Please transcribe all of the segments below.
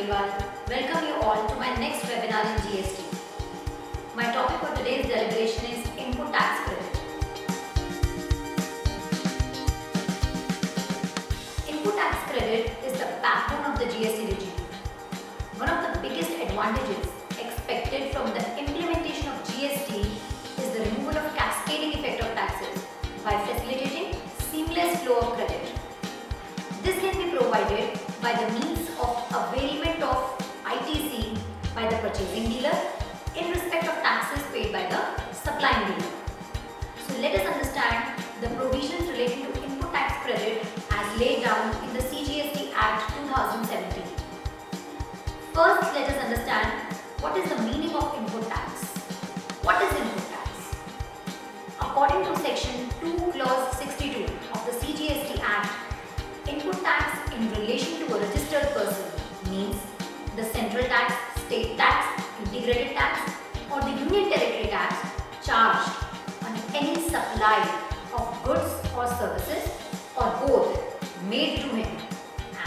Kejriwal, welcome you all to my next webinar in GST. My topic for today's deliberation is input tax credit. Input tax credit is the backbone of the GST regime. One of the biggest advantages expected from the implementation of GST is the removal of cascading effect of taxes by facilitating seamless flow of credit. This can be provided by the means of availment of ITC by the purchasing dealer in respect of taxes paid by the supplying dealer. So let us understand the provisions relating to input tax credit as laid down in the CGST Act 2017. First, let us understand what is the meaning of input tax. What is input tax? According to Section 2 Clause 62 of the CGST Act, input tax in relation to a registered person means the central tax, state tax, integrated tax or the union territory tax charged on any supply of goods or services or both made to him,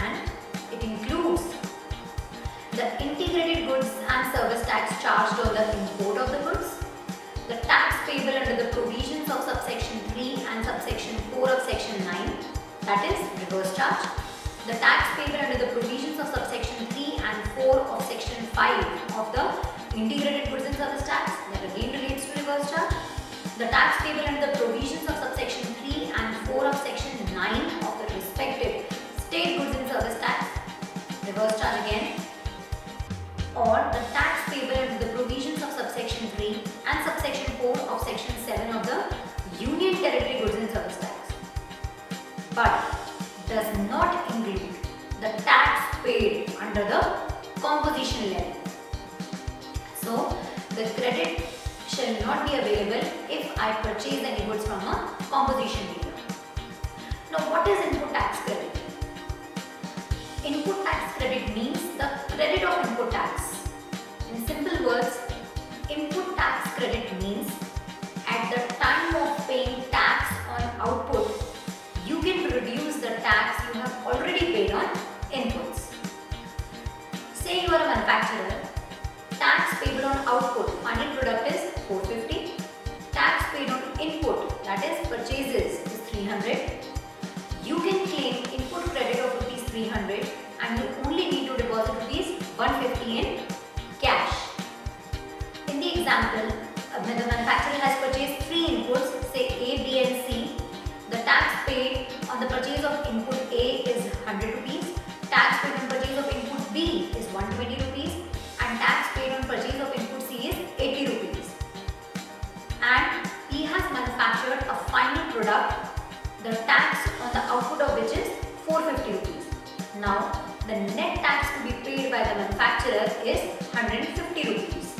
and it includes the integrated goods and service tax charged on the import of the goods, the tax payable under the provisions of subsection 3 and subsection 4 of section 9, that is reverse charge, the tax payable under the provisions of subsection 3 and 4 of section 5 of the integrated goods and service tax, that again relates to reverse charge, the tax payable under the provisions of subsection 3 and 4 of section 9 of the respective state goods and service tax, reverse charge again, or the tax payable under the provisions of subsection 3 and subsection 4 of section 7 of the union territory goods and service tax, but does not include the tax paid under the composition levy. So, the credit shall not be available if I purchase any goods from a composition dealer. Now, what is input tax credit? Input tax credit means the credit of input tax. In simple words, input tax credit means at the time of paying tax on output, you can reduce the tax you have already paid on inputs. Say you are a manufacturer, tax payable on output, final product is 450, tax paid on input, that is purchases, is 300. You can claim input credit of rupees 300 and you only need to deposit rupees 150 in cash. In the example, when the manufacturer has purchased 3 inputs, say A, B and C, the tax paid on the purchase of input A is 100 rupees, tax paid on purchase of input B is 120 rupees and tax paid on purchase of input C is 80 rupees. And he has manufactured a final product, the tax on the output of which is 450 rupees. Now, the net tax to be paid by the manufacturer is 150 rupees.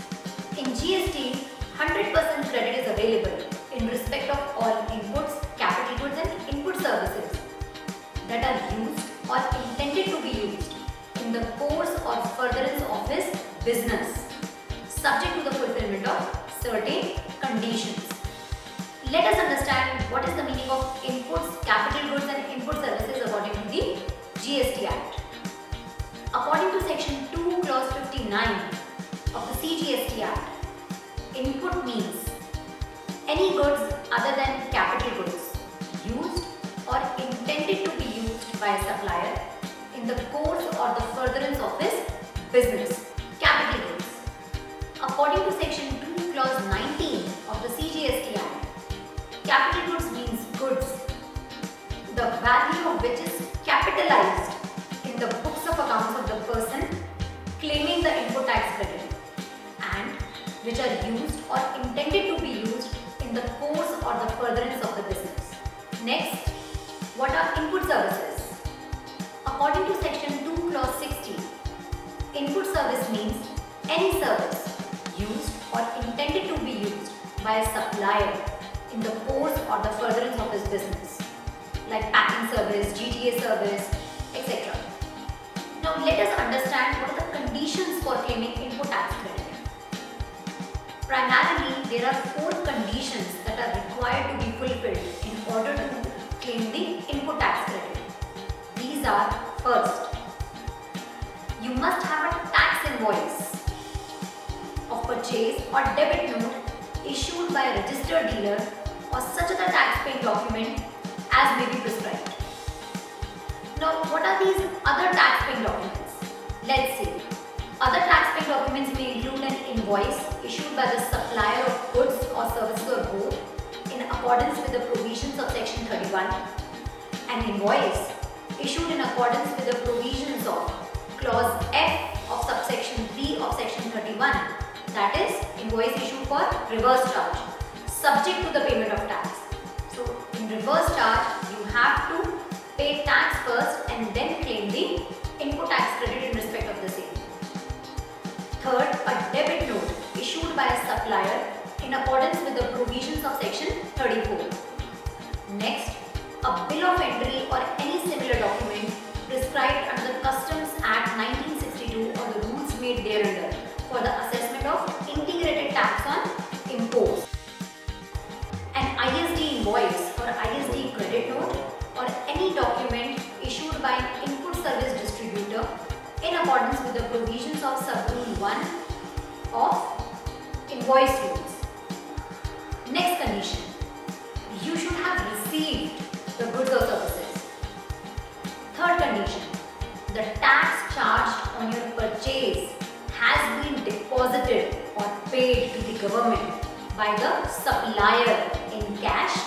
In GST, 100% credit is available in respect of all inputs, capital goods and input services that are used or intended to be used in the course or furtherance of his business, subject to the fulfillment of certain conditions. Let us understand what is the meaning of inputs, capital goods and input services according to the GST Act. According to section 2 clause 59 of the CGST Act, input means any goods other than capital goods used or intended to be used by a supplier in the course or the furtherance of his business, capital goods. According to section 2 clause 19 of the CGST Act, capital goods means goods the value of which is capitalized in the books of accounts of the person claiming the input tax credit and which are used or intended to be used in the course or the furtherance of the business. Next, what are input services? According to section 2 clause 60, input service means any service used or intended to be used by a supplier in the course or the furtherance of his business, like packing service, GTA service, etc. Now let us understand what are the conditions for claiming input tax credit. Primarily, there are 4 conditions that are required to be fulfilled in order to claim the input tax credit. These are: first, you must have a invoice of purchase or debit note issued by a registered dealer or such other tax paying document as may be prescribed. Now, what are these other tax paying documents? Let's see. Other tax paying documents may include an invoice issued by the supplier of goods or services or both in accordance with the provisions of section 31, an invoice issued in accordance with the provisions of clause F of subsection 3 of section 31, that is invoice issued for reverse charge subject to the payment of tax. So in reverse charge you have to pay tax first and then claim the input tax credit in respect of the same. Third, a debit note issued by a supplier in accordance with the provisions of section 34. Next, a bill of entry or any similar document prescribed under the Customs Act 1962 or the rules made thereunder for the assessment of integrated tax on imports. An ISD invoice or ISD credit note or any document issued by an input service distributor in accordance with the provisions of sub-rule 1 of invoice rules. Next condition, you should have received the goods or services. Third condition, the tax charged on your purchase has been deposited or paid to the government by the supplier in cash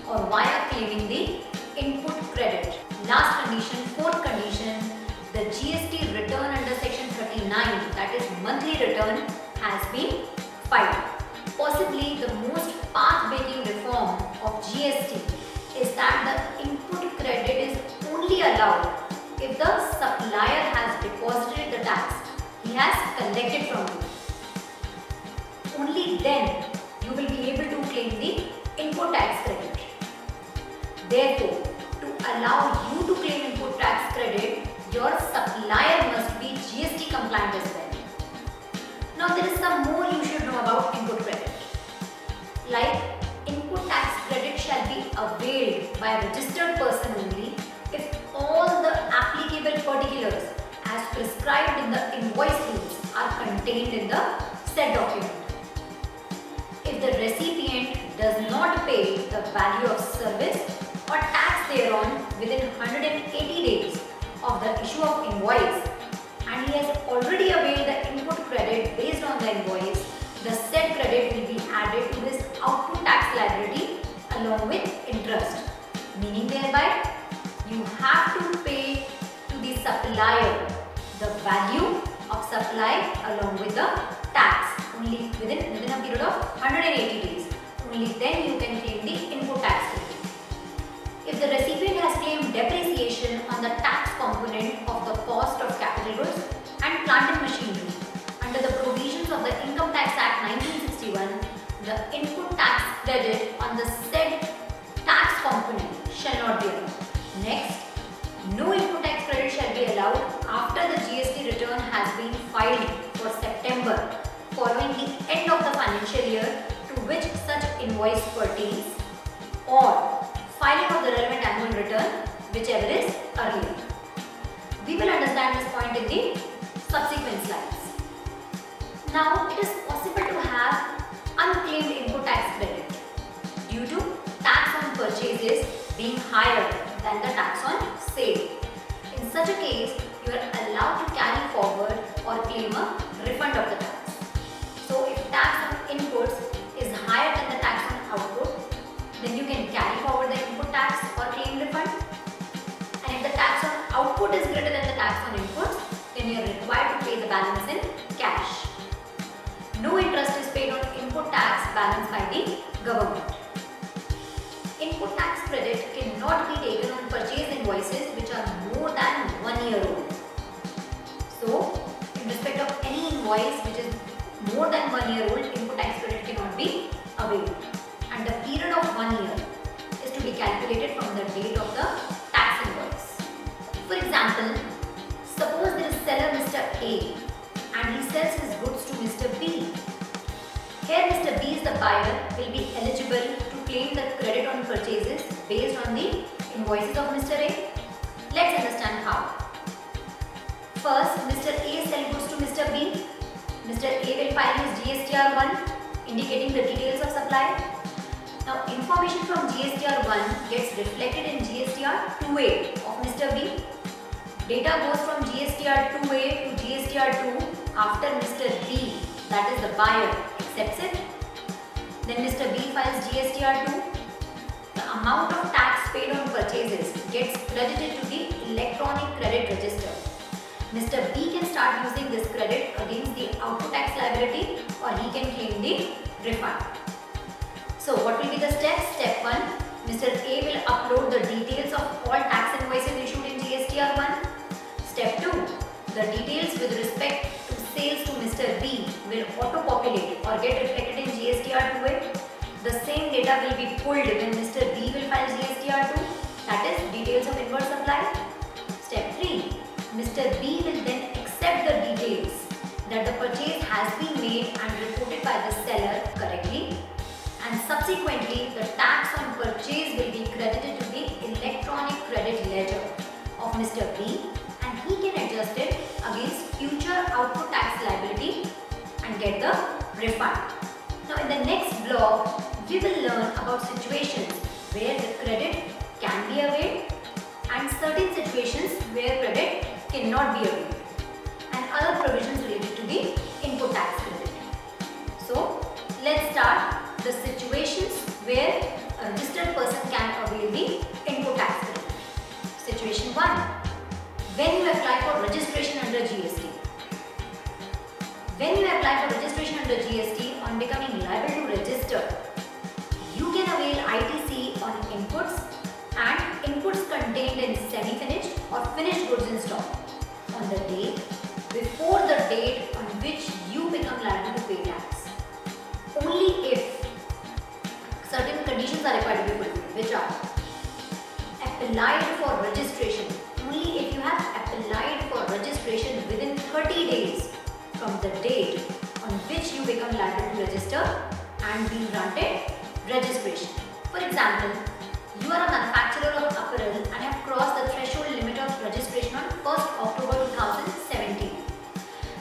or via claiming the input credit. Last condition, fourth condition, the GST return under section 39, that is monthly return, has been filed. Possibly the most path-breaking reform of GST is that the input credit is only allowed if the supplier has deposited the tax he has collected from you. Only then you will be able to claim the input tax credit. Therefore, to allow you to claim input tax credit, your supplier must be GST compliant as well. Now there is some more you should know about input credit. Like, input tax credit shall be availed by a registered person only if all the applicable particulars as prescribed in the invoice rules are contained in the said document. If the recipient does not pay the value of service or tax thereon within 180 days of the issue of invoice and he has already availed the input credit based on the invoice, the said credit will be added to his output tax liability along with interest. Meaning thereby, you have to pay to the supplier the value of supply along with the tax only within a period of 180 days. Only then you can claim the input tax credit. If the recipient has claimed depreciation on the tax component of the cost of capital goods and plant and machinery under the provisions of the Income Tax Act 1961, the input tax credit on the said tax component shall not be allowed. Next, no input tax credit shall be allowed after the GST return has been filed for September following the end of the financial year to which such invoice pertains, or filing of the relevant annual return, whichever is earlier. We will understand this point in the subsequent slides. Now, it is possible to have unclaimed input tax credit due to tax on purchases being higher than the tax on sale. In such a case, you are allowed to carry forward or claim a refund of the tax. So, if tax on inputs is higher than the tax on output, then you can carry forward the input tax or claim refund. And if the tax on output is greater than the tax on inputs, then you are required to pay the balance in cash. No interest is paid on input tax balance by the government. Input tax credit cannot be taken on purchase invoices which are more than 1 year old. So, in respect of any invoice which is more than 1 year old, input tax credit cannot be availed. And the period of 1 year is to be calculated from the date of the tax invoice. For example, suppose there is seller Mr. A and he sells his goods to Mr. B. Here Mr. B is the buyer, will be eligible to claim the credit on purchases based on the invoices of Mr. A. Let's understand how. First, Mr. A sells goods to Mr. B Mr. A will file his GSTR1 indicating the details of supply. Now information from GSTR1 gets reflected in GSTR2A of Mr. B. Data goes from GSTR2A to GSTR2 after Mr. B, that is the buyer, accepts it. Then Mr. B files GSTR2. The amount of tax paid on purchases gets credited to the electronic credit register. Mr. B can start using this credit against the output tax liability, or he can claim the refund. So what will be the steps? Step 1. Mr. A will upload the details of all tax invoices issued in GSTR1. Step 2. The details with respect to sales to Mr. B will auto-populate or get reflected in GSTR2A. The same data will be pulled when Mr. B will file GSTR2, that is details of inward supply. Step 3. Mr. B will then accept the details that the purchase has been made and reported by the seller correctly, and subsequently the tax on purchase will be credited to the electronic credit ledger of Mr. B, and he can adjust it against future output tax liability and get the refund. Now in the next blog, we will learn about situations where the credit can be availed and certain situations where credit cannot be availed, and other provisions related to the input tax credit. So let's start the situations where a registered person can avail the input tax credit. Situation 1. When you apply for registration under GST. When you apply for registration under GST on becoming liable to register, you can avail ITC on inputs and inputs contained in semi-finished or finished goods in stock on the day before the date on which you become liable to pay tax. Only if certain conditions are required to be fulfilled, which are applied for registration. Only if you have applied for registration within 30 days from the date on which you become liable to register and be granted registration. For example, you are a manufacturer of apparel and have crossed the threshold limit of registration on 1st October 2017.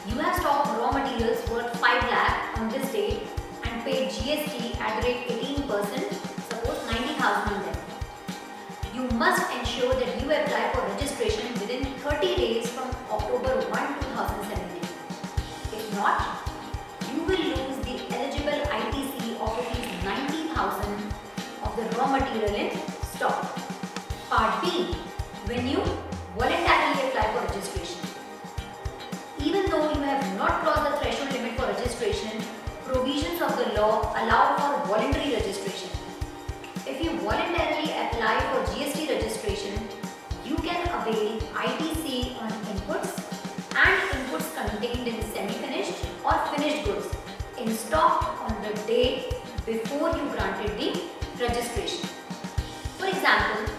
You have stocked raw materials worth 5 lakh on this date and paid GST at the rate 18%, suppose 90,000 on them. You must ensure that you apply for registration within 30 days from October 1, 2017. If not, you will lose the eligible ITC of rupees 90,000 of the raw material in stock. Part B. When you voluntarily apply for registration. Even though you have not crossed the threshold limit for registration, provisions of the law allow for voluntary registration. If you voluntarily apply for GST registration, you can avail ITC on inputs and inputs contained in semi-finished or finished goods in stock on the day before you granted the registration. For example,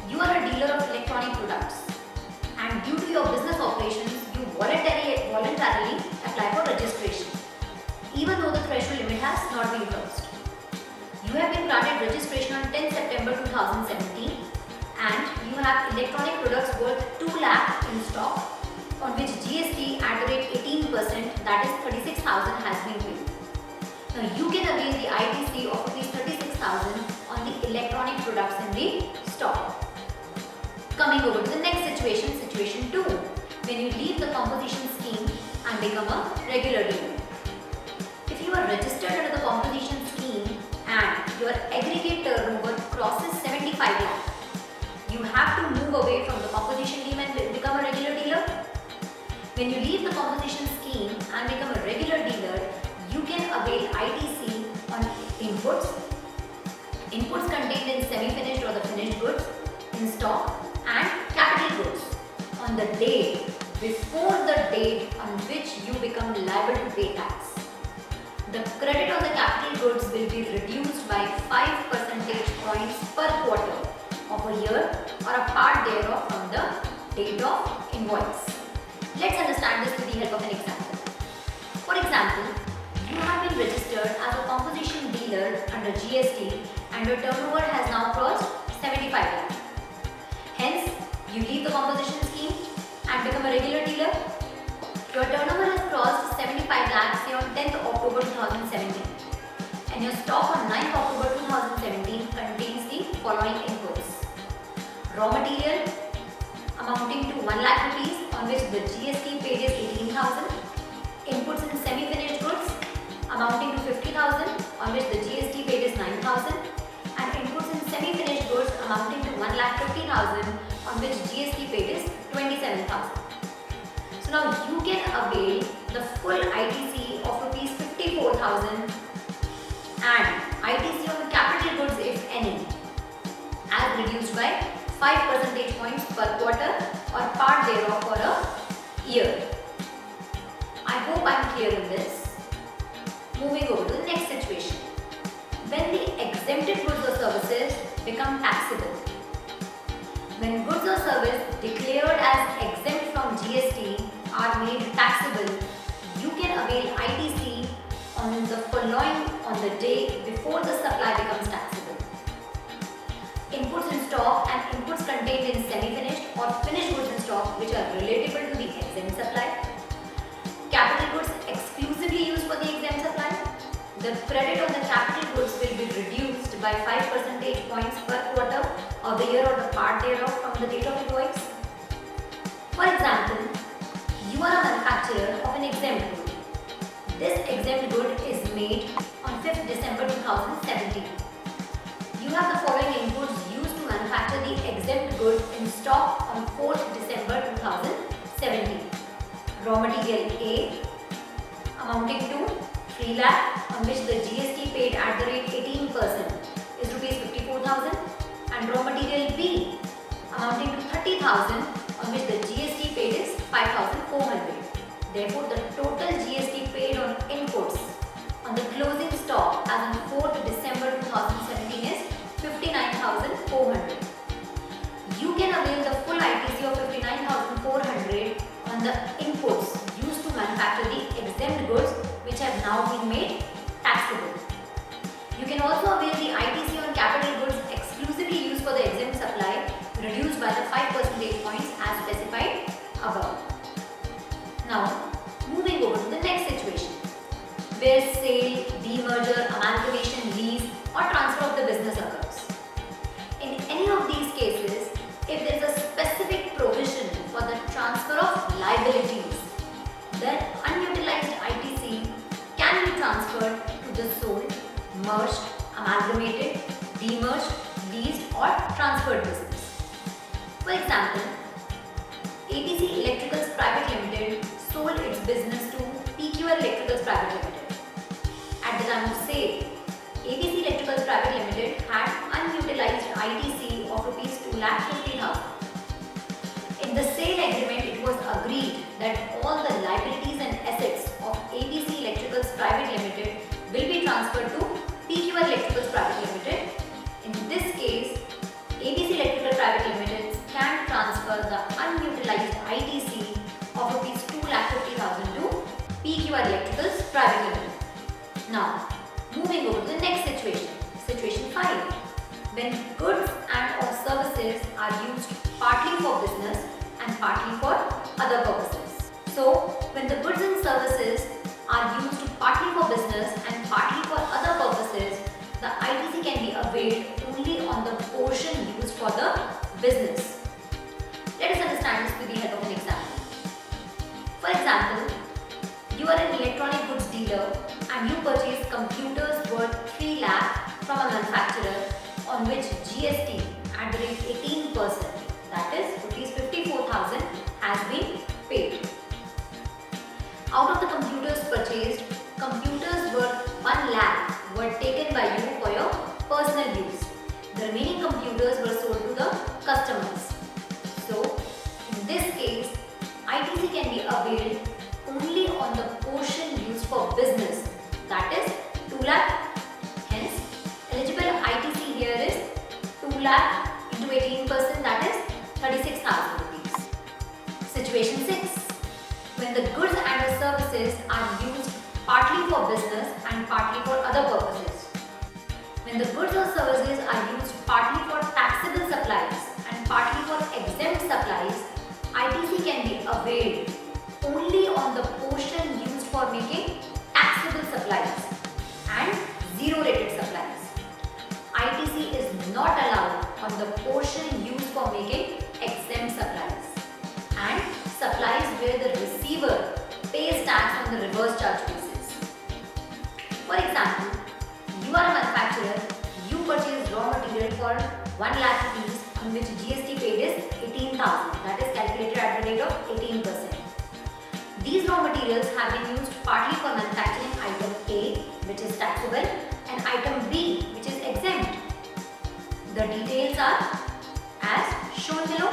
you are a dealer of electronic products and due to your business operations, you voluntarily apply for registration, even though the threshold limit has not been crossed. You have been granted registration on 10 September 2017 and you have electronic products worth 2 lakh in stock on which GST at the rate 18%, that is 36,000, has been paid. Now you can avail the ITC of rupees 36,000 on the electronic products in the stock. Coming over to the next situation, situation 2, when you leave the composition scheme and become a regular dealer. If you are registered under the composition scheme and your aggregate turnover crosses 75 lakh, you have to move away from the composition scheme and become a regular dealer. When you leave the composition scheme and become a regular dealer, you can avail ITC on inputs contained in semi-finished or the finished goods in stock and capital goods on the day before the date on which you become liable to pay tax. The credit on the capital goods will be reduced by 5 percentage points per quarter of a year or a part thereof from the date of invoice. Let's understand this with the help of an example. For example, you have been registered as a composition dealer under GST and your turnover has now crossed 75 lakh. Hence, you leave the composition scheme and become a regular dealer. Your turnover has crossed 75 lakh and your stock on 9th October 2017 contains the following inputs. Raw material amounting to 1 lakh rupees on which the GST paid is 18,000. Inputs in semi-finished goods amounting to 50,000 on which the GST paid is 9,000. And inputs in semi-finished goods amounting to 1,50,000 on which GST paid is 27,000. So now you can avail the full ITC of rupees 54,000 and ITC on capital goods if any, as reduced by 5 percentage points per quarter or part thereof for a year. I hope I am clear in this. Moving over to the next situation. When the exempted goods or services become taxable. When goods or service declared as exempt from GST are made taxable, you can avail ITC on the day before the supply becomes taxable. Inputs in stock and inputs contained in semi-finished or finished goods in stock which are relatable to the exempt supply. Capital goods exclusively used for the exempt supply. The credit on the capital goods will be reduced by 5 percentage points per quarter of the year or the part thereof from the date of invoice. For example, you are a manufacturer of an exempt good. This exempt good is made on 5th December 2017. You have the following inputs used to manufacture the exempt good in stock on 4th December 2017. Raw material A amounting to 3 lakh on which the GST paid at the rate 18% is rupees 54,000, and raw material B amounting to 30,000 on which the GST paid is 5,400. Therefore, the total GST paid on inputs on the closing stock as on 4th December 2017 is 59,400. You can avail the full ITC of 59,400 on the inputs used to manufacture the exempt goods which have now been made taxable. You can also avail the ITC on capital goods exclusively used for the exempt supply, reduced by the 5 percentage points as specified above. Now, moving over to the next situation, where sale, demerger, amalgamation, lease or transfer of the business occurs. In any of these cases, if there is a specific provision for the transfer of liabilities, then unutilized ITC can be transferred to the sold, merged, amalgamated, demerged, leased or transferred business. For example, ABC Electricals Private Limited sold its business to PQL Electricals Private Limited. At the time of sale, ABC Electricals Private Limited had unutilized ITC of rupees 2,50,000. In the sale agreement, it was agreed that all the liabilities and assets of ABC Electricals Private Limited will be transferred to PQL Electricals Private Limited. In this case, ABC Electrical Private Limited can transfer the unutilized ITC of rupees 2,50,000 to PQL Electricals Private Limited. Now, moving over to the next situation, situation 5, when goods and or services are used partly for business and partly for other purposes. So, when the goods and services are used partly for business and partly for other purposes, the ITC can be availed only on the portion used for the business. Let us understand this with the help of an example. For example, you are an electronic goods dealer and you purchase computers worth 3 lakh from a manufacturer on which GST at the rate 18%, that is rupees 54,000, has been paid. Out of the computers purchased, computers worth 1 lakh were taken by you for your personal use. The remaining computers were sold to the customers. So, in this case, ITC can be availed only on the portion used for business, that is 2 lakh. Hence, eligible ITC here is 2 lakh into 18%, that is 36,000 rupees. Situation 6. When the goods and the services are used partly for business and partly for other purposes. When the goods or services are used partly for taxable supplies and partly for exempt supplies, ITC can be availed only on the portion used for making taxable supplies and zero rate reverse charge basis. For example, you are a manufacturer, you purchase raw material for 1 lakh rupees on which GST paid is 18,000, that is calculated at the rate of 18%. These raw materials have been used partly for manufacturing item A, which is taxable, and item B, which is exempt. The details are as shown below.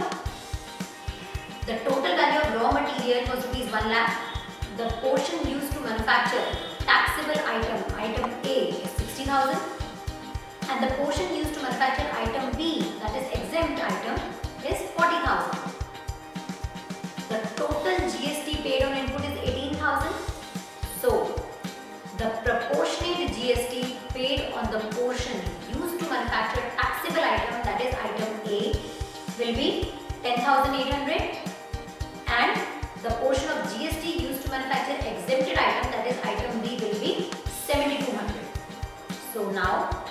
The total value of raw material was rupees 1 lakh. The portion used to manufacture taxable item A is 60,000, and the portion used to manufacture item B, that is exempt item, is 40,000. The total GST paid on input is 18,000. So, the proportionate GST paid on the portion used to manufacture taxable item, that is item A, will be 10,800, and the portion of GST used to manufacture exempted item, that is item B, will be 7,200. So now,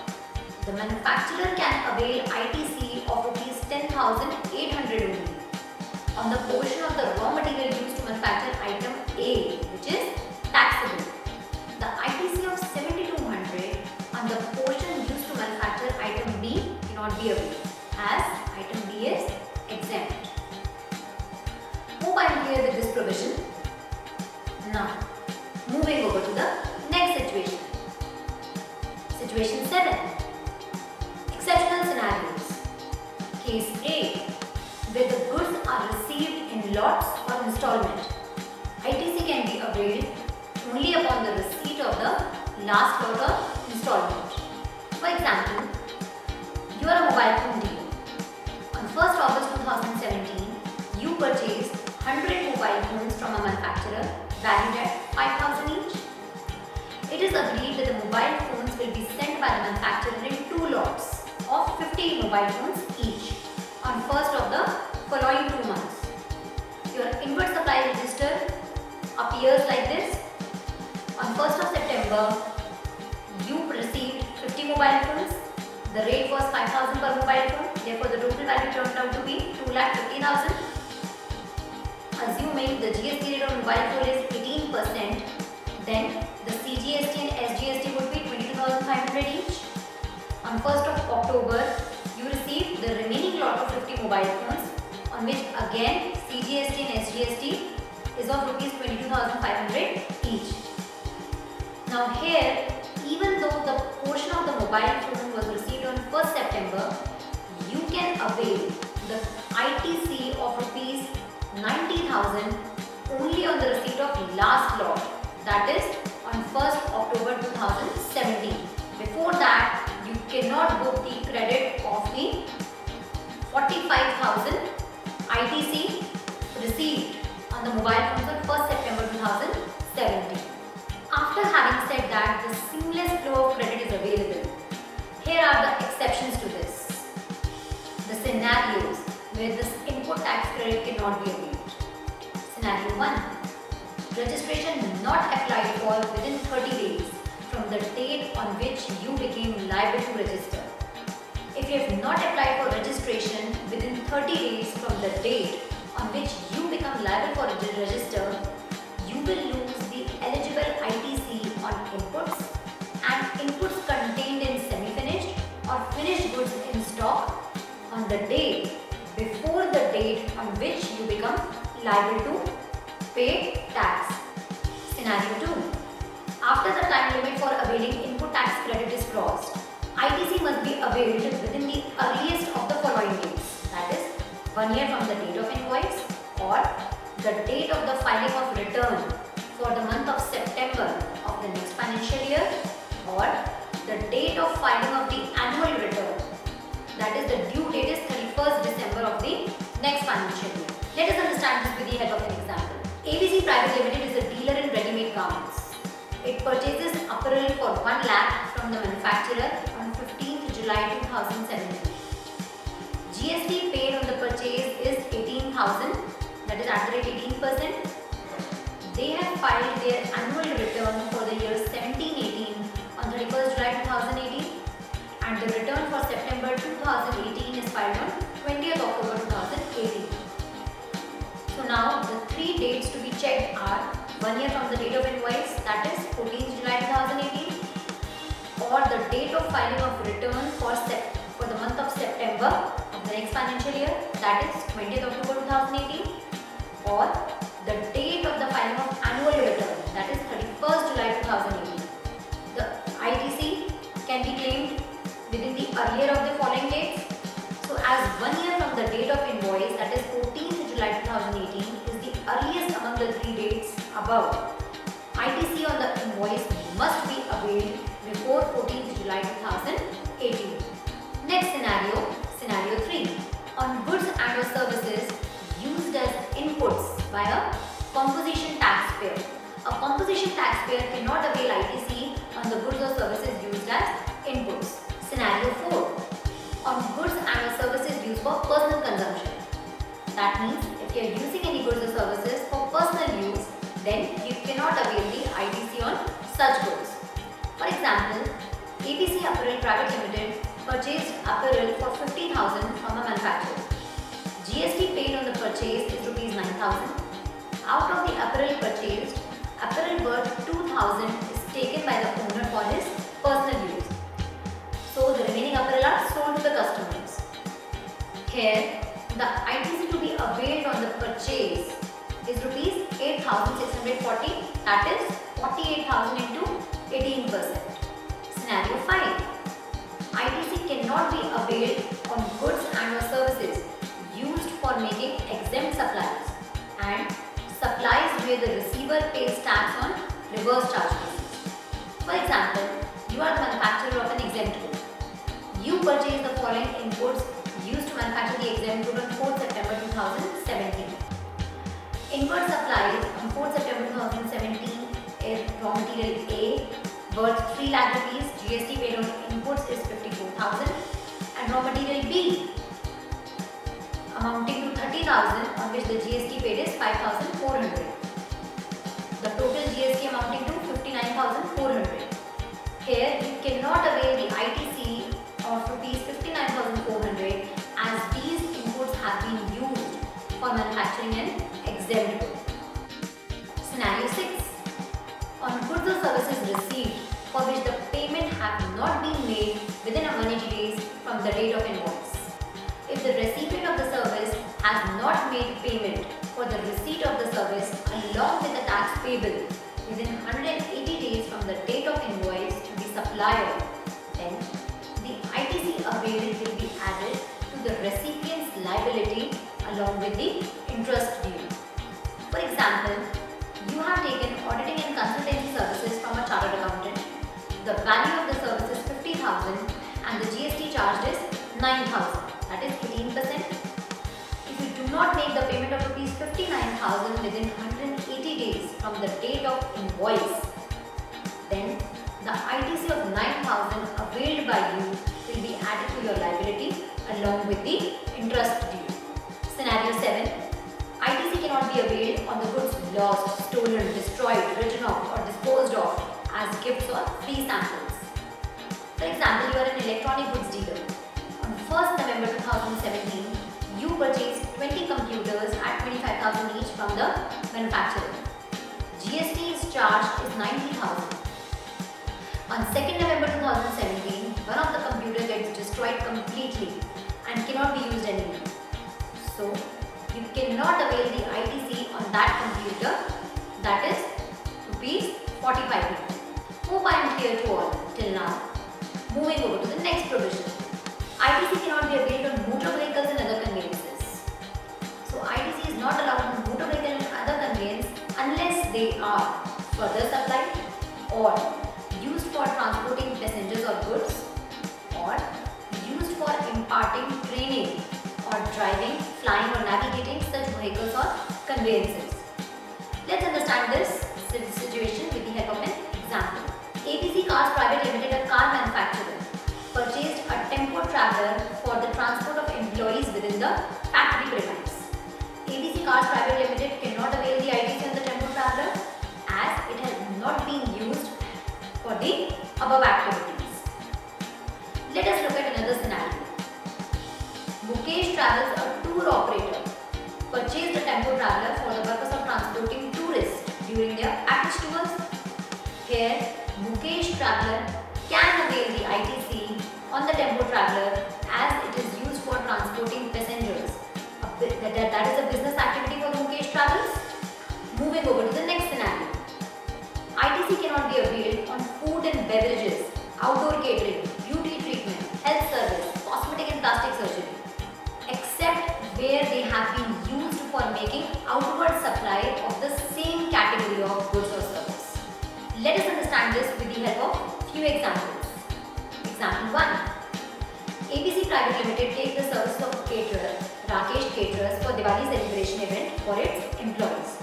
the manufacturer can avail ITC of rupees 10,800 only on the portion of the raw material used to manufacture item A, which is taxable. The ITC of 7,200 on the portion used to manufacture item B cannot be availed, as item B is exempt. Hope I am clear with this provision. Now, moving over to the next situation. Situation 7. Exceptional scenarios. Case A, where the goods are received in lots or installment. ITC can be availed only upon the receipt of the last lot of installment. For example, you are a mobile phone dealer. On 1st August 2017, you purchased 100 mobile phones from a manufacturer valued at 5,000 each. It is agreed that the mobile phones will be sent by the manufacturer in 2 lots of 50 mobile phones each on 1st of the following 2 months. Your inward supply register appears like this. On 1st of September, you received 50 mobile phones. The rate was 5,000 per mobile phone. Therefore, the total value turned out to be 2,50,000. Assuming the GST rate on mobile phone is 18%, then the CGST and SGST would be 22,500 each. On 1st of October, you received the remaining lot of 50 mobile phones, on which again CGST and SGST is of rupees 22,500 each. Now here, even though the portion of the mobile phone was received on 1st September, you can avail the ITC of rupees 90,000 only on the receipt of last lot, that is on 1st October 2017. Before that, you cannot book the credit of the 45,000 ITC received on the mobile phones on 1st September 2017. After having said that the seamless flow of credit is available, here are the exceptions to this. The scenarios where this input tax credit cannot be availed. Scenario 1. Registration not applied for within 30 days from the date on which you became liable to register. If you have not applied for registration within 30 days from the date on which you become liable for register, you will lose the eligible ITC on inputs and inputs contained in semi-finished or finished goods in stock on the day before the date on which you become liable to pay tax. Scenario 2. After the time limit for availing input tax credit is crossed, ITC must be availed within the earliest of the following dates, that is 1 year from the date of invoice, or the date of the filing of return for the month of September of the next financial year, or the date of filing of the annual return, that is the due date is 31st December of the next financial year. Let us understand this with the help of an example. ABC Private Limited is a dealer in ready-made garments. It purchases apparel for 1 lakh from the manufacturer on 15th July 2017. GST paid on the purchase is 18,000, that is at the rate 18%. They have filed their annual return for the year 17-18 on 31st July 2018, and the return for September 2018 is filed on 20th October 2018. So now the 3 dates to be checked are: 1 year from the date of invoice, that is 14th July 2018, or the date of filing of return for the month of September of the next financial year, that is 20th October 2018, or the date of the filing of annual return, that is 31st July 2018. The ITC can be claimed within the earlier of the following dates. So as 1 year from the date of invoice, that is 14th July 2018, is the earliest among the 3 dates above, ITC on the invoice must be availed before 14th July 2018. Next scenario, scenario 3. On goods and or services used as inputs by a composition taxpayer. A composition taxpayer cannot avail ITC on the goods or services used as inputs. Scenario 4. On goods and or services used for personal consumption. That means if you are using any goods or services for personal use, then you cannot avail the ITC on such goods. For example, ABC Apparel Private Limited purchased apparel for 50,000 from a manufacturer. GST paid on the purchase is Rs 9,000. Out of the apparel purchased, apparel worth 2,000 is taken by the owner for his personal use. So the remaining apparel are sold to the customers. Here, the ITC to be availed on the purchase is Rs 8,640, that is 48,000 into 18%. Scenario 5. ITC cannot be availed on goods and or services used for making exempt supplies and supplies where the receiver pays tax on reverse charge basis. For example, you are the manufacturer of an exempt good. You purchase the following inputs used to manufacture the exempt good on 4th September 2017. Inward supplies on 4th September 2017 is raw material A worth 3 lakh rupees, GST paid on inputs is 54,000, and raw material B amounting to 30,000 on which the GST paid is 5,400. The total GST amounting to 59,400. Here you cannot avail the ITC of Rs 59,400 as these inputs have been used for manufacturing an exempt good. Scenario 6. On goods or services received for which the payment have not been made within 180 days from the date of invoice. If the recipient of the service has not made payment for the receipt of the service along with the tax payable within 180 days from the date of invoice to the supplier, then the ITC availed will be added to the recipient's liability along with the interest due. For example, you have taken auditing and consultancy services from a chartered accountant. The value of the service is 50,000 and the GST charged is 9,000, that is 18%. If you do not make the payment of Rs 59,000 within 180 days from the date of invoice, then the ITC of 9,000 availed by you will be added to your liability along with the interest due. Scenario 7. ITC cannot be availed on the goods lost, stolen, destroyed, written off or disposed of as gifts or free samples. For example, you are an electronic goods dealer. On 1st November 2017, you purchased 20 computers at 25,000 each from the manufacturer. GST is charged is 90,000. On 2nd November 2017, one of the computers gets destroyed completely and cannot be used anymore. So, you cannot avail the ITC on that computer, that is Rs 45. Hope I am clear to all till now. Moving over to the next provision. ITC cannot be availed on motor vehicles and other conveyances. So ITC is not allowed on motor vehicle and other conveyance unless they are further supplied or used for transporting passengers or goods or used for imparting training or driving, flying or navigating such vehicles or conveyances. Let's understand this situation with the help of an example. ABC Cars Private Limited, a car manufacturer, purchased a tempo traveler for the transport of employees within the factory premises. ABC Cars Private Limited cannot avail the ITC on the tempo traveler as it has not been used for the above activities. Let us look at another scenario. Mukesh Travels, a tour operator, purchased a tempo traveler for the purpose of transporting tourists during their package to us. Here, Mukesh Traveller can avail the ITC on the Tempo Traveller as it is used for transporting passengers. That is a business activity for Mukesh Travels. Moving over to the next scenario. ITC cannot be availed on food and beverages, outdoor catering, beauty treatment, health service, cosmetic and plastic surgery, except where they have been used for making outward supply of the same category of goods or service. Let us understand this with the help of few examples. Example 1. ABC Private Limited takes the service of caterer Rakesh Caterers for Diwali celebration event for its employees.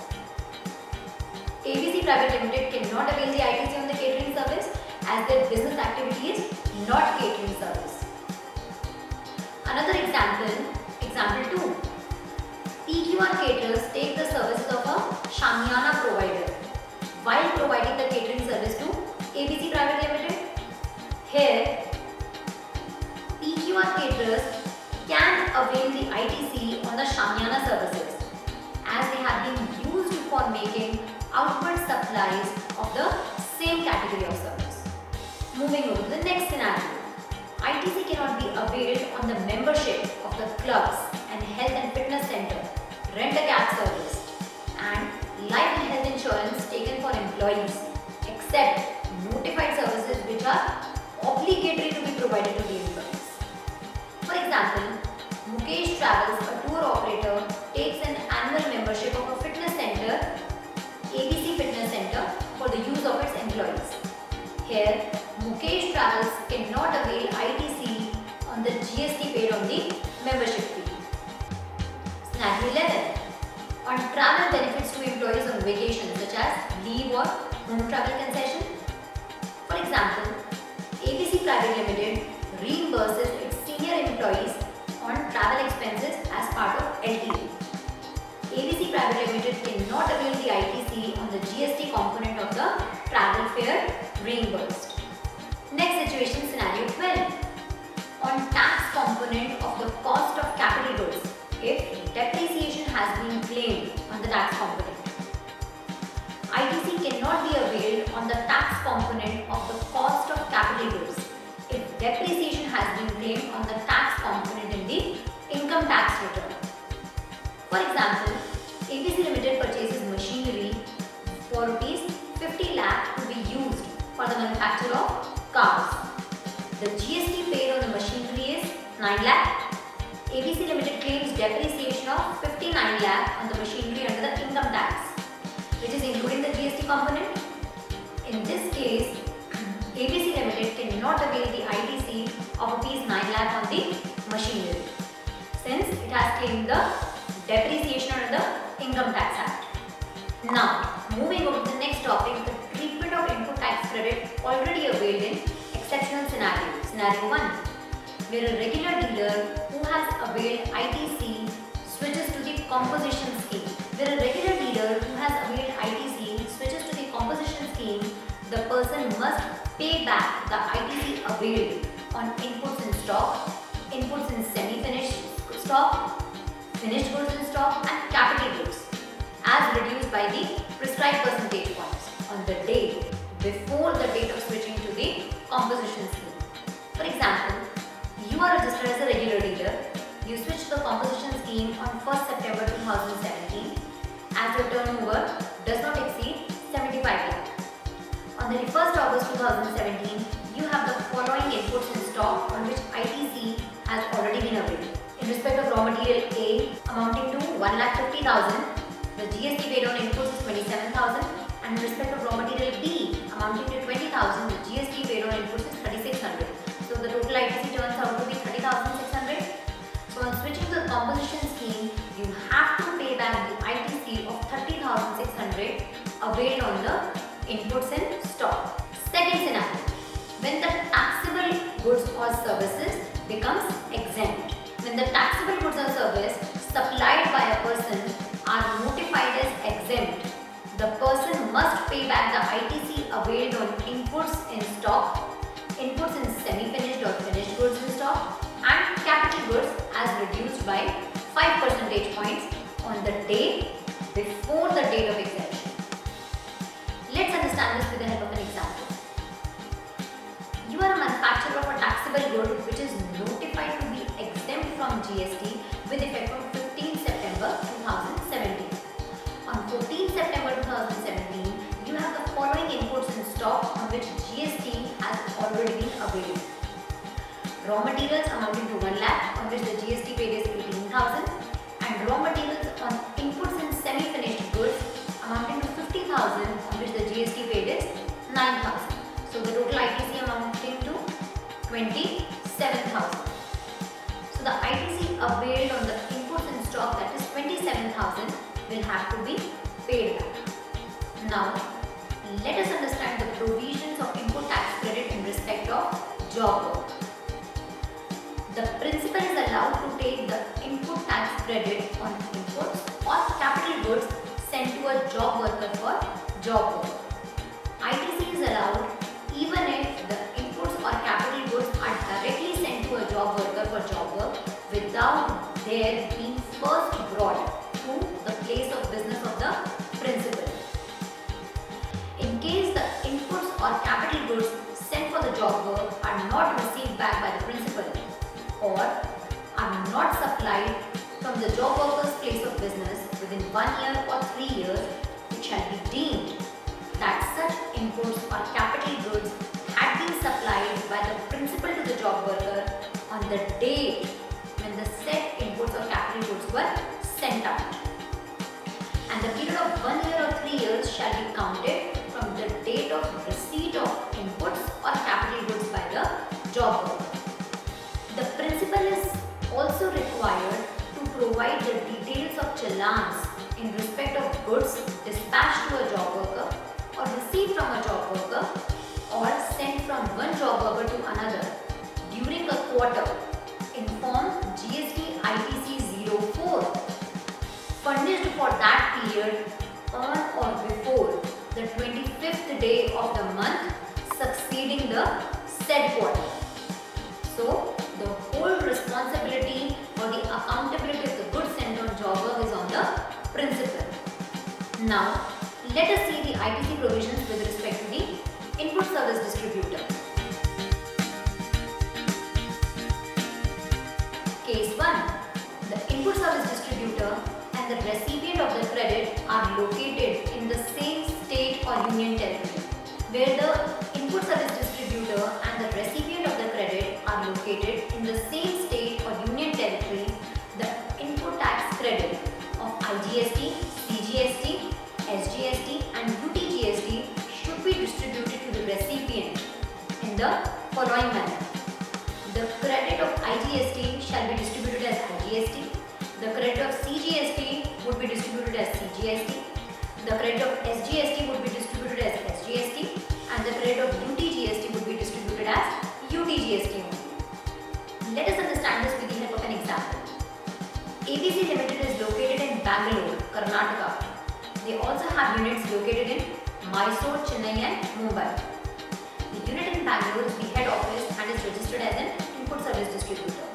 ABC Private Limited cannot avail the ITC on the catering service as their business activity is not catering service. Another example 2. PQR Caterers take the services of a Shamiana provider while providing the catering service to ABC Private Limited. Here, PQR Caterers can avail the ITC on the Shamiana services as they have been used for making outward supplies of the same category of service. Moving over to the next scenario. ITC cannot be availed on the membership of the clubs and health and fitness center, rent-a-cab service and life and health insurance taken for employees except notified services which are obligatory to be provided to the employees. For example, Mukesh Travels, a tour operator, takes an annual membership of a fitness center, ABC Fitness Center, for the use of its employees. Here, Mukesh Travels cannot avail ITC on the GST paid on the membership fee. Scenario 11. On travel benefits to employees on vacation such as leave or home travel concession. For example, ABC Private Limited reimburses its senior employees on travel expenses as part of LTE. ABC Private Limited cannot avail the ITC on the GST component of the travel fare reimbursed. Next situation, scenario 12. On tax component of the cost of capital goods, if depreciation has been claimed on the tax component. ITC cannot be availed on the tax component of the cost of capital goods if depreciation has been claimed on the tax component in the income tax return. For example, ABC Limited purchases machinery for rupees 50 lakh to be used for the manufacture of cars. The GST paid on the machinery is 9 lakh. ABC Limited claims depreciation of 59 lakh on the machinery under the income tax, which is including the GST component. In this case, ABC Limited cannot avail the ITC of rupees 9 lakh on the machinery since it has claimed the depreciation under the Income Tax Act. Now, moving over to the next topic, the treatment of input tax credit already availed in exceptional scenario. Scenario 1, where a regular dealer who has availed ITC switches to the composition scheme. Where a regular dealer who has availed ITC switches to the composition scheme, the person must pay back the ITC availed on inputs in stock, inputs in semi-finished stock, finished goods in stock and capital goods as reduced by the prescribed percentage points on the day before the date of switching to the composition scheme. For example, you are registered as a regular dealer. You switch to the composition scheme on 1st September 2017 as your turnover does not exceed 75 lakh. On the 1st August 2017, you have the following inputs in stock on which ITC has already been availed. In respect of raw material A amounting to 1,50,000, the GST paid on inputs is 27,000, and in respect of raw material B amounting to 20,000, the GST paid on inputs is 3,600. So the total ITC turns out to be 30,600. So on switching to the composition scheme, you have to pay back the ITC of 30,600 availed on the inputs in stock. Second scenario, when the taxable goods or services becomes exempt. When the taxable goods or service supplied by a person are notified as exempt, the person must pay back the ITC availed on inputs in stock, inputs in semi-finished or finished goods in stock and capital goods as reduced by 5 percentage points on the day before the date of exemption. understand this with the help of an example. You are a manufacturer of a taxable good which is notified to be exempt from GST with effect from 15 September 2017. On 14 September 2017, you have the following inputs in stock on which GST has already been availed. Raw materials amounting to 1 lakh on which the GST paid is 18,000, and raw materials on inputs and semi-finished goods amounting to 50,000 on which the GST paid is 9,000. So the total ITC amounting to 27,000. So the ITC availed on the inputs in stock, that is 27,000, will have to be paid back. Now let us understand the provisions of input tax credit in respect of job work. The principal is allowed to take the input tax credit on inputs or capital goods sent to a job worker for job work. ITC is allowed even if the inputs or capital goods are directly sent to a job worker for job work without their being first brought to the place of business of the principal. In case the inputs or capital goods sent for the job work are not received back by the principal or are not supplied from the job worker's place of business within 1 year or 3 years, it shall be deemed that such inputs or capital goods had been supplied by the principal to the job worker on the date when the said inputs or capital goods were sent out. And the period of 1 year or 3 years shall be counted from the date of receipt of inputs or capital goods by the job worker. The principal is also required to provide the details of challans in respect of goods dispatched to a job worker or received from a job worker or sent from one job worker to another during a quarter in form GST ITC 04 furnished for that period on or before the 25th day of the month succeeding the said quarter. So the whole responsibility or the accountability of the goods sent on job work is on the principal. Now let us see the ITC provisions with respect to the input service distributor. Case 1. The input service distributor and the recipient of the credit are located in the same state or union territory. Where the input service distributor and the recipient of the credit are located in the same state or union territory, the input tax credit of IGST, CGST, SGST and UTGST should be distributed to the recipient in the following manner. The credit of IGST shall be distributed as IGST. The credit of CGST would be distributed as CGST. The credit of SGST would be distributed as SGST. And the credit of UTGST would be distributed as UTGST. Let us understand this with the help of an example. ABC Limited is located in Bangalore, Karnataka. They also have units located in Mysore, Chennai and Mumbai. The unit in Bangalore is the head office and is registered as an input service distributor.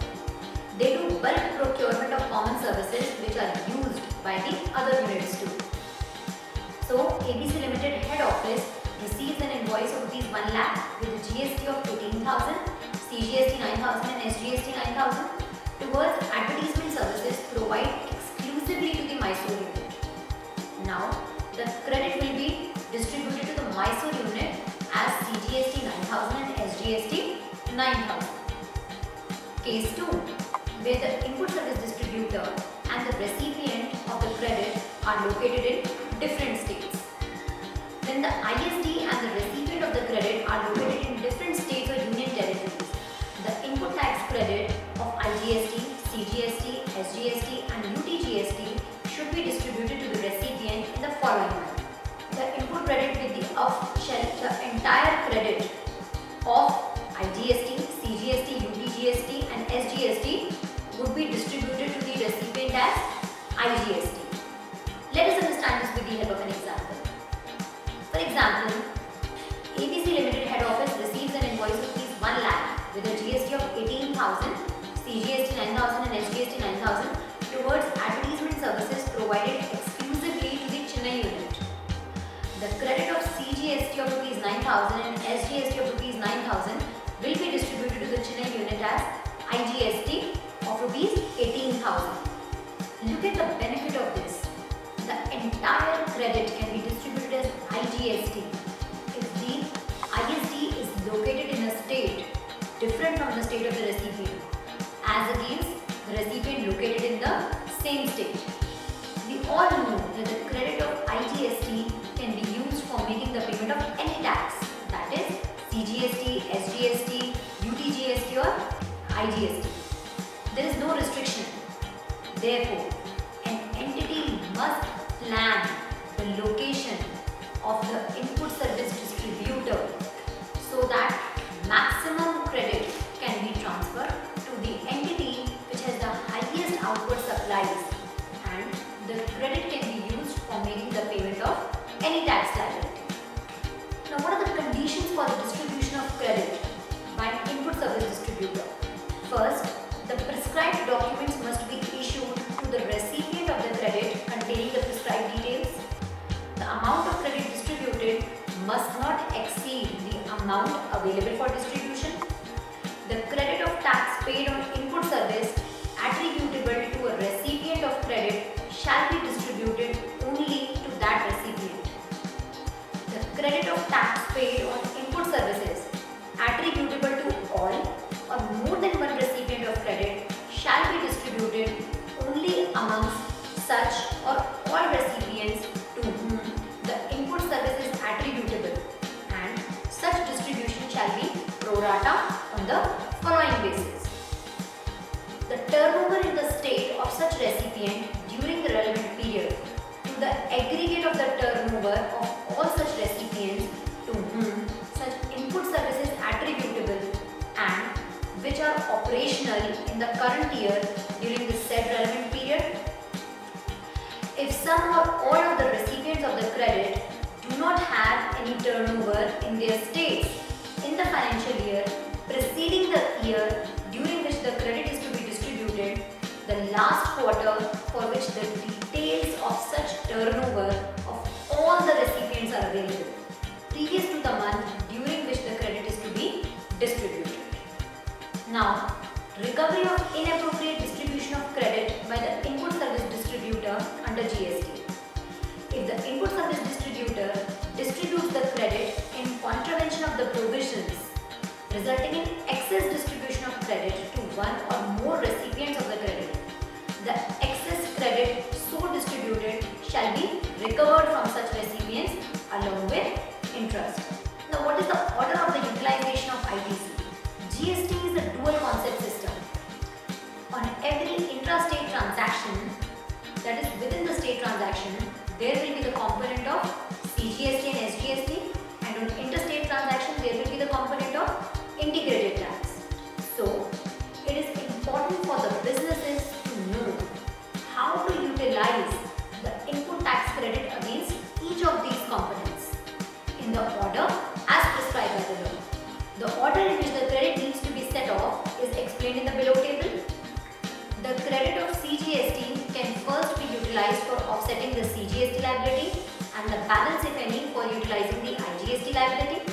They do bulk procurement of common services which are used by the other units too. So ABC Limited head office receives an invoice of Rs 1 lakh with a GST of 18,000, CGST 9,000 and SGST 9,000 towards advertisement services provided exclusively to the Mysore unit. Now, the credit will be distributed to the Mysore unit as CGST 9,000 and SGST 9,000. Case 2, where the input service distributor and the recipient of the credit are located in different states. When the ISD and the recipient of the credit are located in different states or union territories, the input tax credit of IGST, CGST, SGST and UTGST should be distributed to the recipient in the following manner. The input credit with the entire credit of IGST, CGST, UTGST and SGST would be distributed to the recipient as IGST. Let us understand this with the help of an example. For example, ABC Limited head office receives an invoice of Rs 1 lakh with a GST of 18,000, CGST 9,000 and SGST 9,000 towards advertisement services provided exclusively to the Chennai unit. The credit of CGST 9,000 and SGST of rupees 9,000 will be distributed to the Chennai unit as IGST of rupees 18,000. Look at the benefit of this. The entire credit can be distributed as IGST if the ISD is located in a state different from the state of the recipient, as against the recipient located in the same state. We all know that the credit of IGST can be used for making the payment of any tax, that is CGST, SGST, UTGST or IGST. There is no restriction. Therefore, an entity must plan the location of the input service distributor so that maximum credit can be transferred to the entity which has the highest outward supplies, and the credit can be used for making the payment of any tax liability. Now, what are the conditions for the distribution of credit by an input service distributor? First, the prescribed documents must be issued to the recipient of the credit containing the prescribed details. The amount of credit distributed must not exceed the amount available for distribution. The credit of tax paid on input service attributable to a recipient of credit shall be distributed only to that recipient. The credit of tax paid on input services attributable to all or more than one recipient of credit shall be distributed only amongst such or all recipients to whom the input service is attributable, and such distribution shall be pro rata on the following basis. The turnover in the state of such recipient during the relevant period to the aggregate of the turnover of all such recipients to whom such input service is attributable and which are operational in the current year during the said relevant period. If some or all of the recipients of the credit do not have any turnover in their states in the financial year preceding the year during which the credit is to be distributed, the last quarter for which the details of such turnover of all the recipients are available, previous to the month during which the credit is to be distributed. Now, recovery of inappropriate distribution of credit by the input service distributor under GST. If the input service distributor distributes the credit in contravention of the provisions resulting in excess distribution of credit to one or more recipients of the credit, the excess credit so distributed shall be recovered from such recipients along with interest. Now, what is the order of the utilization of ITC? GST is a dual concept system. On every intrastate transaction, that is within the state transaction, there will be the component of CGST and SGST, and on interstate transaction there will be the component of integrated tax. So, it is important for the businesses to know how to utilize the input tax credit against each of these components in the order as prescribed by the law. The order in which the credit needs to be set off is explained in the below table. The credit of CGST can first be utilized for offsetting the CGST liability and the balance, if any, for utilizing the IGST liability.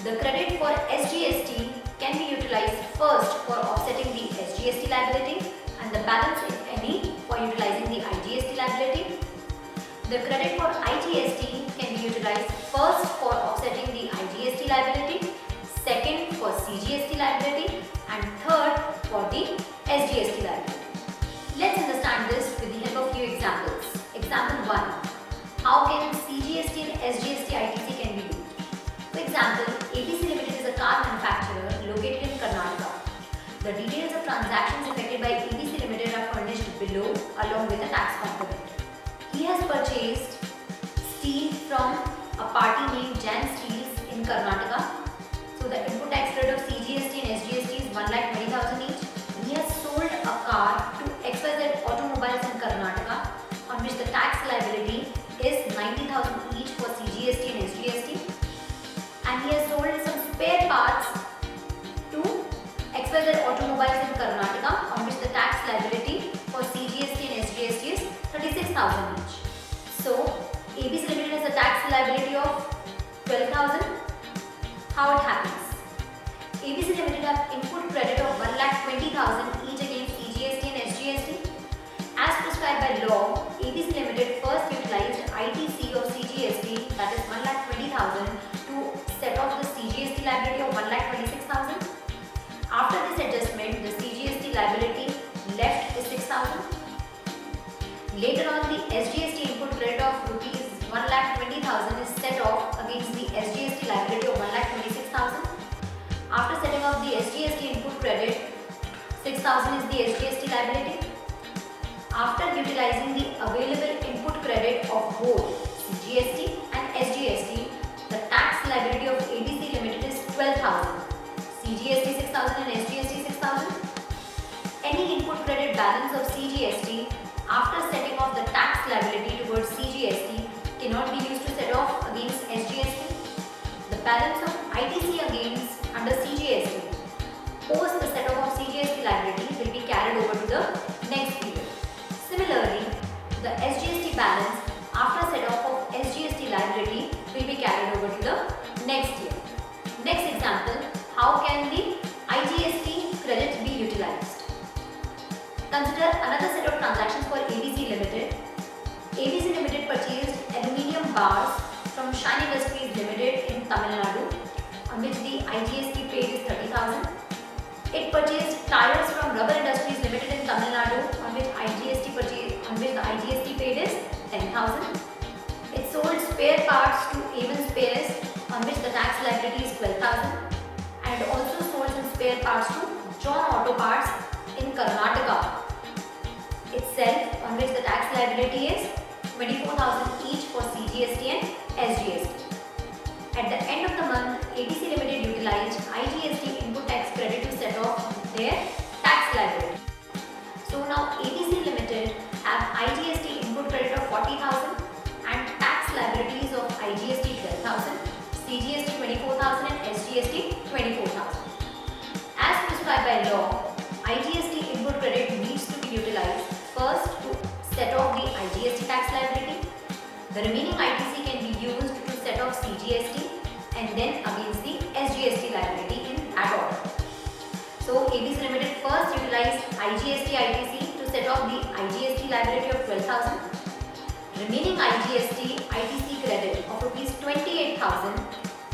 The credit for SGST can be utilized first for offsetting the SGST liability and the balance, if any, for utilizing the IGST liability. The credit for IGST can be utilized first for offsetting the IGST liability, second for CGST liability, and third for the SGST liability. Let's understand this with the help of few examples. Example 1. How can CGST and SGST ITC can be used? For example, ABC Limited is a car manufacturer located in Karnataka. The details of transactions effected by ABC Limited are furnished below along with a tax component. He has purchased steel from a party named Jan Steels in Karnataka. So the input tax credit of CGST and SGST is 1,20,000 each. He has sold a car to XYZ Automobiles in Karnataka, on which the tax liability is 90,000 each for CGST and SGST. And he has sold some spare parts to XYZ Automobiles in Karnataka, on which the tax liability for CGST and SGST is 36,000 each. So, ABC Limited has a tax liability of 12,000 How it happens? ABC Limited have input credit of 1,20,000 each against CGST and SGST. As prescribed by law, ABC Limited first utilized ITC of CGST, that is 1,20,000, to set off the CGST liability of 1,26,000. After this adjustment, the CGST liability left is 6,000. Later on, the SGST input credit of rupees 1,20,000 is set off against the SGST liability of 1,26,000. After setting off the SGST input credit, 6,000 is the SGST liability. After utilizing the available input credit of both CGST and SGST, the tax liability of ABC Limited is 12,000. CGST 6,000 and SGST 6,000. Any input credit balance of CGST after setting off the tax liability towards CGST cannot be used to set off against SGST. The balance of ITC against under CGST post the set off of CGST liability will be carried over to the next period. Similarly, the SGST balance after set off of SGST liability will be carried over to the next year. Next example, how can the IGST credit be utilized? Consider another set of transactions for ABC Limited. ABC Limited purchased aluminium bars from Shine Industries Limited in Tamil Nadu, on which the IGST paid is 30,000. It purchased tires from Rubber Industries Limited in Tamil Nadu, on which the IGST paid is 10,000. It sold spare parts to Avon Spares, on which the tax liability is 12,000, and also sold some spare parts to John Auto Parts in Karnataka itself, on which the tax liability is 24,000 each for CGST and SGST. At the end of the month, ABC Limited utilized IGST input tax credit to set off their tax liability. So now ABC Limited have IGST input credit of 40,000 and tax liabilities of IGST 12,000, CGST 24,000 and SGST 24,000. As prescribed by law, IGST input credit needs to be utilized first to set off the IGST tax liability. The remaining ITC can be used to set off CGST and then against the SGST liability in that order. So ABC Limited first utilized IGST ITC to set off the IGST liability of 12,000. Remaining IGST ITC credit of rupees 28,000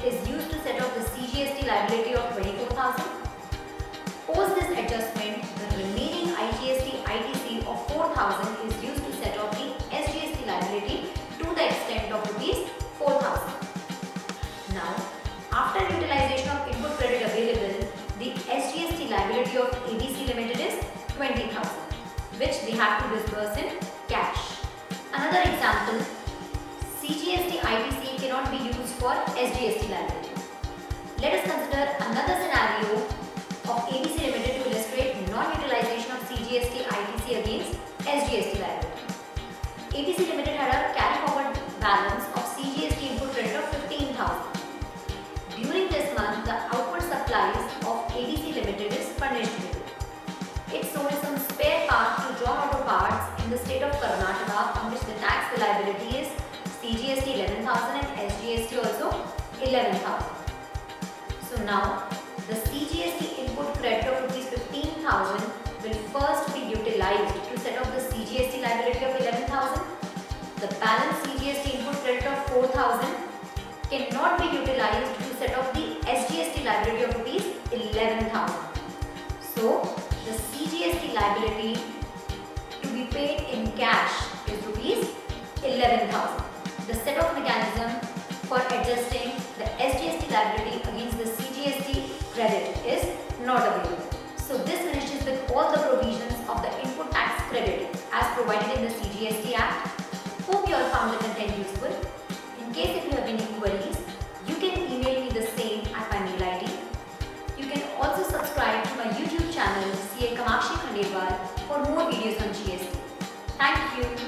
is used to set off the CGST liability of 24,000. Post this adjustment, the remaining IGST ITC of 4,000 is used to set off the SGST liability to the extent of rupees 4,000. Now, after utilization of input credit available, the SGST liability of ABC Limited is 20,000, which they have to disburse in cash. Another example, CGST ITC cannot be used for SGST liability. Let us consider another scenario of ABC Limited to illustrate non-utilization of CGST ITC against SGST liability. ABC Limited had a carry forward balance of CGST input credit of 15,000. During this month, the output supplies of ABC Limited is furnished with. It sold some spare parts to John Auto Parts in the state of Karnataka, on which the tax liability is CGST 11,000 and SGST also 11,000. So now, the CGST input credit of rupees 15,000 will first be utilized to set off the CGST liability of 11,000. The balance CGST input credit of 4,000 cannot be utilized to set off the SGST liability of rupees 11,000. So, the CGST liability to be paid in cash is rupees 11,000. The set off mechanism for adjusting the SGST liability against the CGST credit is not available. So this finishes with all the provisions of the input tax credit as provided in the CGST Act. Hope you all found the content useful. In case if you have any queries, you can email me the same at my mail ID. You can also subscribe to my YouTube channel CA Kamakshi Khandelwal for more videos on GST. Thank you.